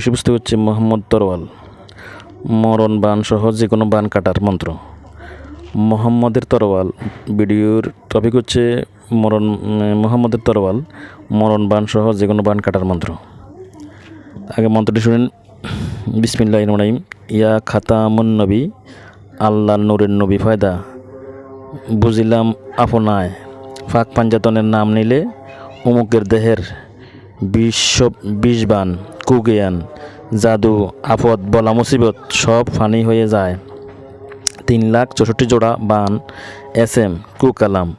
বিষয়বস্তু হচ্ছে মোহাম্মদ তরোয়াল, মরণ বান সহ যে কোনো বান কাটার মন্ত্র। মোহাম্মদের তরোয়াল ভিডিওর টপিক হচ্ছে মোহাম্মদের তরোয়াল মরণ বান সহ যে কোনো বান কাটার মন্ত্র। আগে মন্ত্রটি শুনেন। বিসমিল্লাহির রহমানির রহিম। ইয়া খাতামুন নবী, আল্লাহর নূরের নবী ফায়দা, বুঝিলাম আপনায়, ফাঁক পাঞ্জাতনের নাম নিলে অমুকের দেহের বিষবান, কুজ্ঞান, জাদু, আফত, বলা মুসিবত সব ফানি হয়ে যায়। 3,64,000 জোড়া বান, এসএম, কুকালাম,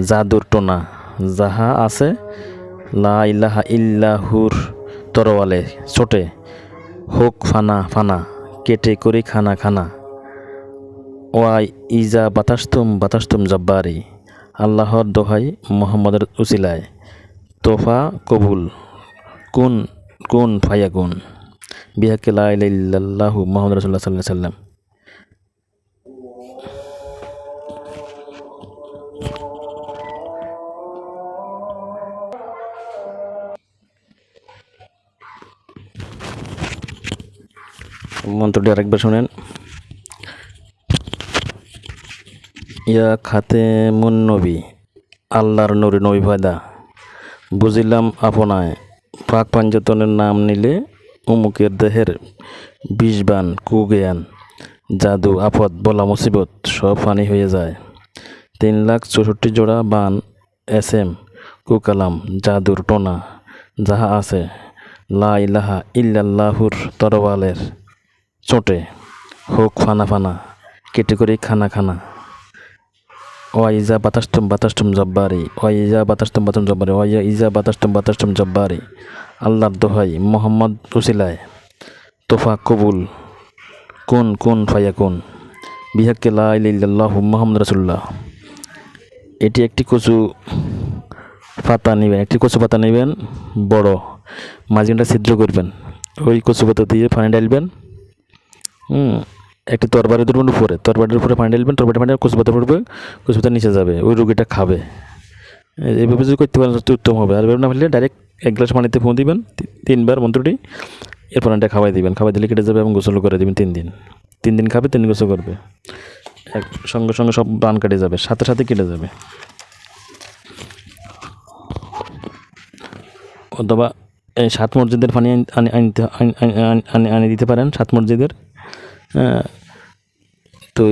জাদুর টোনা যাহা আছে, লা ইলাহা ইল্লাহুর তরোয়ালে ছোটে হোক ফানা ফানা, কেটে করি খানা খানা। ওয়াই ইজা বাতাসতুম জব্বারি, আল্লাহর দোহাই মোহাম্মদের উসিলায়, তোফা কবুল, কুন কুন ফায়াকুন, বিহাক্কে লা ইলাহা ইল্লাল্লাহু মুহাম্মাদুর রাসূলুল্লাহ সাল্লাল্লাহু আলাইহি ওয়াসাল্লাম। মন্ত্রটি আরেকবার শুনেন। ইয়া খাতেমুন নবী, আল্লাহর নূরের নবী ফায়দা, বুঝিলাম আপনায়, পাক পাঞ্জাতনের নাম নিলে অমুকের দেহের বিষবান, কুজ্ঞান, জাদু, আফত, বলা মুসিবত সব ফানি হয়ে যায়। 3,64,000 জোড়া বান, এসএম, কুকালাম, জাদুর টোনা যাহা আছে, লা ইলাহা ইল্লাল্লাহুর তরোয়ালের চোটে হোক ফানা ফানা, কেটে করি খানা খানা। ওয়াইজা বাতাসতুম জব্বারি, ওয়াইজা বাতাসতুম জব্বারি, ওয়াইজা বাতাসতুম জব্বারি, আল্লাহর দোহাই মোহাম্মদ উসিলায়, তোফা কবুল, কুন কুন ফায়াকুন, বিহাক্কে লা ইলাহা ইল্লাল্লাহু মুহাম্মাদুর রাসূলুল্লাহ। এটি একটি কচু পাতা নেবেন বড়, মাঝখানটা ছিদ্র করবেন, ওই কচু পাতা দিয়ে পানি ঢালবেন। একটি তরবারি ধরবেন উপরে, তরবারির উপরে পানি ঢালবেন, তরবারি পানি কচু পাতা পড়বে, কচু পাতা নিচে যাবে, ওই রোগীটা খাবে। এইভাবে যদি করতে পারেন উত্তম হবে। আর এভাবে না হলে ডাইরেক্ট 1 গ্লাস পানিতে ফুঁ দিবেন 3 বার মন্ত্রটি, এরপর এটা খাওয়াই দিবেন, খাওয়াই দিলে কেটে যাবে এবং গোসল করে দিবেন 3 দিন। 3 দিন খাবে, 3 দিন গোসল করবে, সঙ্গে সঙ্গে সব বান কেটে যাবে, সাথে সাথে কেটে যাবে। অথবা এই 7 মসজিদের পানি আনি দিতে পারেন, 7 মসজিদের। তো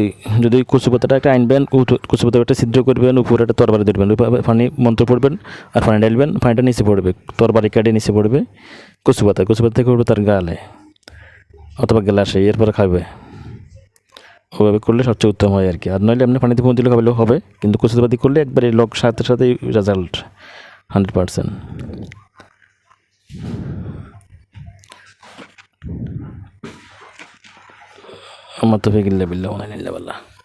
যদি কচু পাতাটা একটা আনবেন, কচু পাতা একটা ছিদ্র করবেন, উপরে একটা তরবারি ধরবেন, পানি মন্ত্র পড়বেন আর পানি ঢালবেন, পানিটা নিচে পড়বে, তরবারি কাটে নিচে পড়বে কচু পাতা থেকে উঠবে তার গালে অথবা গ্লাসে, এরপরে খাবে। ওভাবে করলে সবচেয়ে উত্তম হয় আর কি। আর নইলে আপনি পানিতে ফুঁ দিলে খাবেলেও হবে, কিন্তু কচু পাতা করলে একবারে সাথে সাথেই রেজাল্ট 100%। আমার তো ফিকিল্লা বিল্লাহ ওয়া ইন্না ইলাইহি রাজিউন।